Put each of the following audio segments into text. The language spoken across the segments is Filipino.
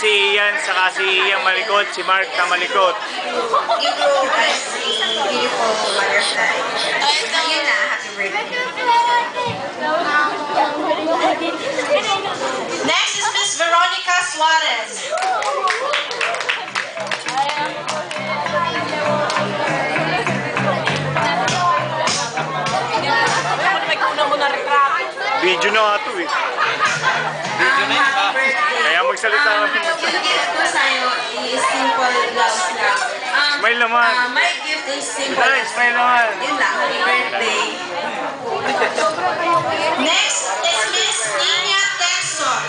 si Ian, saka si Ian malikot, si Mark na malikot. You grow as a beautiful butterfly. Ayun na, happy birthday. Next is Miss Veronica Suarez. Video na nga ito eh. Video na yun ba? Kaya magsalita kami. Yung gift ko sa'yo is simple love lang. Smile naman. My gift is simple. Ay, smile naman. Yun lang, happy birthday. Next is Miss Nina Texon.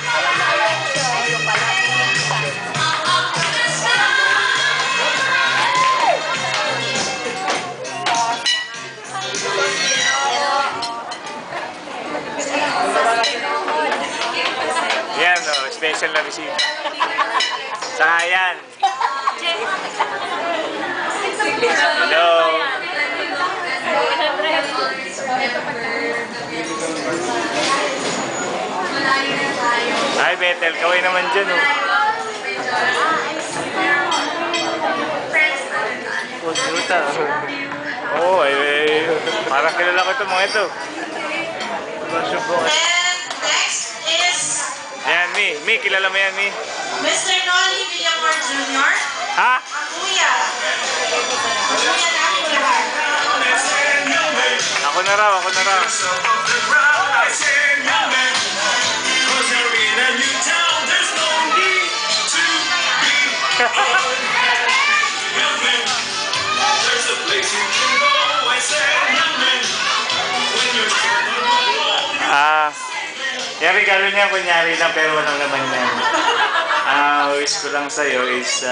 Yan o, special na receipt. Saka yan. Hello. Ay, Bethel, kaway naman dyan o. Puta. Oo, ay, parang kilala ko ito mga ito. And next is Ayan, Mi, kilala mo yan, Mi? Mr. Nolly Villamor Jr. Ha? Kuya. Kuya namin lahat. Ako na raw. Yung regalo niya, kunyari lang, pero walang naman yan. Wish ko lang sa'yo is,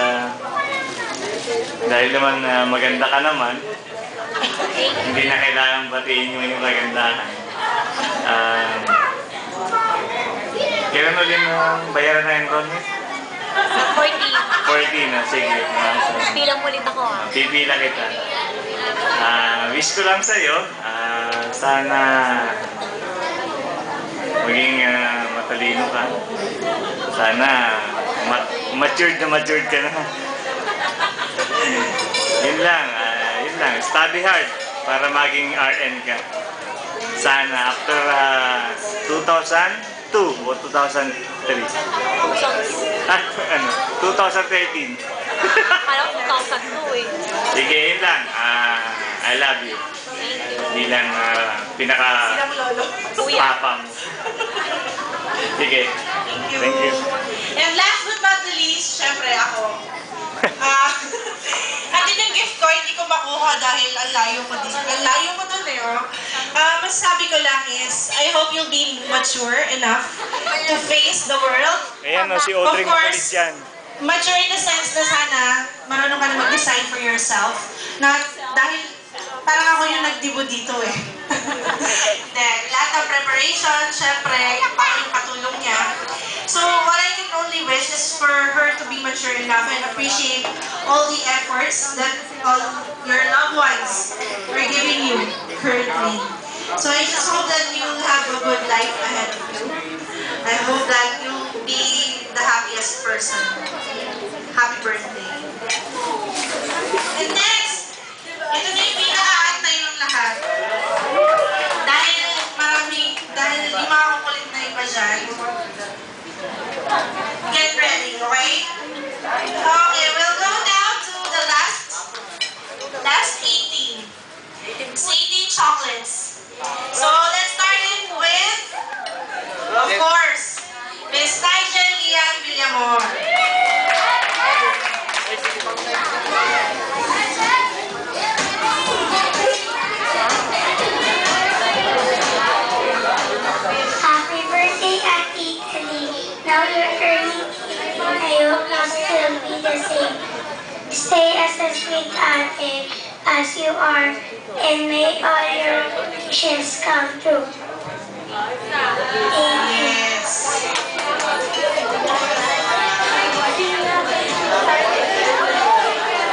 dahil naman maganda ka naman, hindi na kailangan batiin yung kagandahan. Kailan ulit mo bayaran na enrollment? 14 na, sige. Pilang ulit ako ah. Pipila kita. Wish ko lang sa'yo, sana maging matalino ka. Sana matured ka na. Yun lang. Study hard para maging RN ka. Sana after 2002 o 2003. 2013. Akala ko 2002 eh. Sige, yun lang. I love you. Hindi lang pinaka-papa mo. Sige. Thank you. And last but not the least, syempre ako. Atin yung gift ko, hindi ko makuha dahil ang layo ko din. Ang layo ko dun eh. Masasabi ko lang is, I hope you'll be mature enough to face the world. Ayan o, si Audrey Makulit yan. Mature in the sense na sana marunong ka na mag-decide for yourself. Na dahil parang ako yung nagdibo dito eh. Then, lahat ng preparation, syempre, ako yung katulong niya. So, what I can only wish is for her to be mature enough and appreciate all the efforts that all your loved ones are giving you currently. So, I just hope that you'll have a good life ahead of you. I hope that you'll be the happiest person. Happy birthday. And next, ito na yung pinaka-antay ng lahat. Dahil yung mga kukulit na iba dyan. Get ready, okay? Okay, we'll go now to the last 18. It's 18 chocolates. So, let's start it with, of course, Miss Nigel Ian Villamor. Happy birthday, Auntie Italy. Now you're turning 18. I hope you still be the same. Stay as a sweet auntie as you are, and may all your wishes come true. Yes.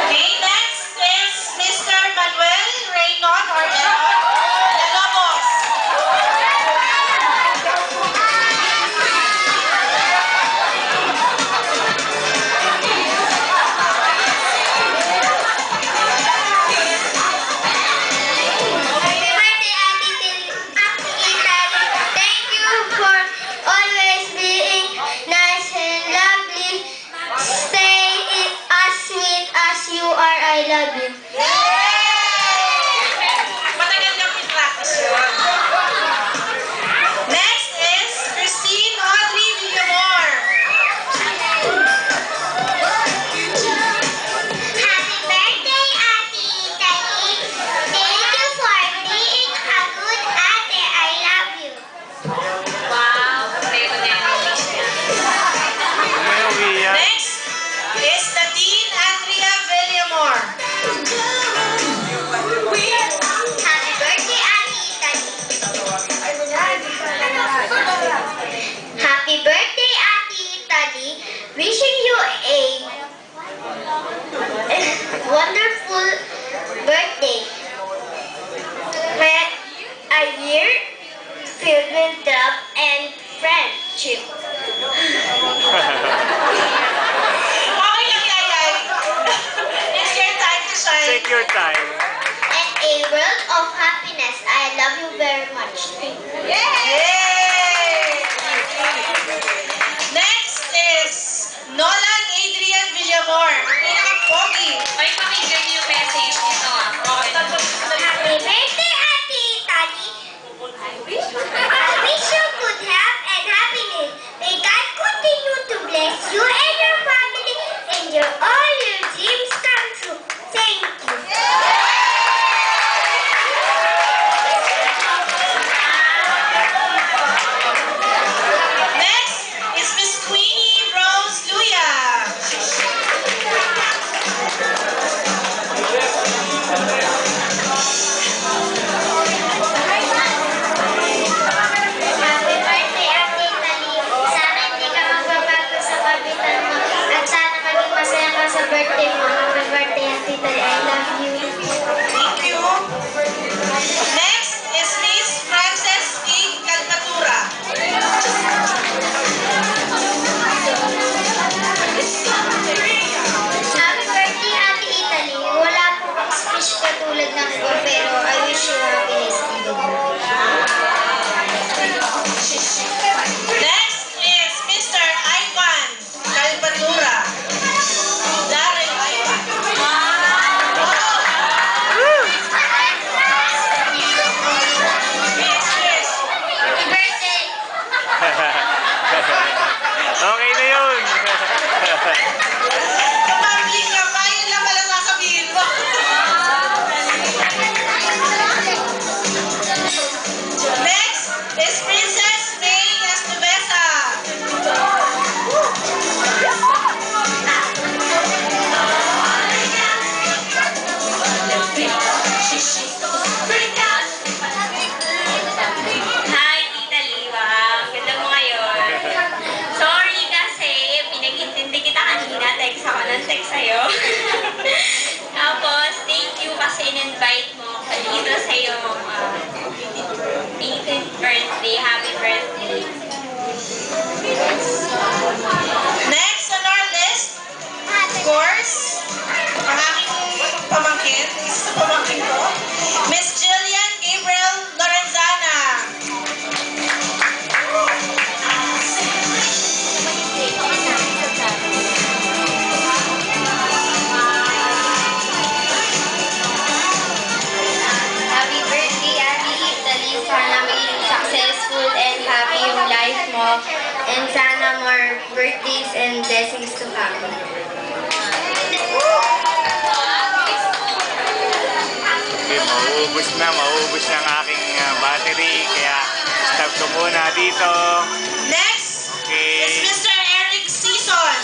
Okay, next is Mr. Manuel Reynon or Eron Lalobos. chip. Okay lang, Yayay. It's your time to shine. Take your time. And a world of happiness. I love you very much. Thank you. Yay! Next is Nolan Adrian Villamor. Pinaka-pogi. Ay, pakinggan niyo yung message nito ah. Happy birthday, Ate Italy. I wish you good health and happiness. May God continue to bless you and your family and all your dreams come true. Thank you. Next is Miss Queenie Rose Luya. Happy birthday, Ate Italy. Sana hindi ka magbabago sa kabitan mo at sana maging masaya ka sa birthday mo. Happy birthday, Ate Italy. I love you. Thank you. Next is Miss Frances A. Calpatura. Happy birthday, Ate Italy. Wala pong speech katulad ng ko, pero I wish you happiness and good health. Next is Mr. Ivan Calpatura. Daryl Ivan. Yes. Happy birthday! Okay na yun. Kapambling ka pa, yun lang pala sasabihin mo. Next is Princess May Estevesa. Hi, Tita Liwa. Ganda mo ngayon. Sorry kasi pinag-intindi kita kanina. Text ako ng text sa'yo. Tapos, thank you kasi in-invite mo ako dito sa'yo. 18th birthday. Happy birthday. Next on our list, of course, ang aking pamangkin, isa sa pamangkin ko, Miss Jillian Gabriel Lorenzana. Happy birthday, Ate Italy. Sana maging successful and happy yung life mo. And sana more birthdays and blessings to come. Okay, mauubos na ang aking battery. Kaya stop ko muna dito. Next Okay. is Mr. Eric Season.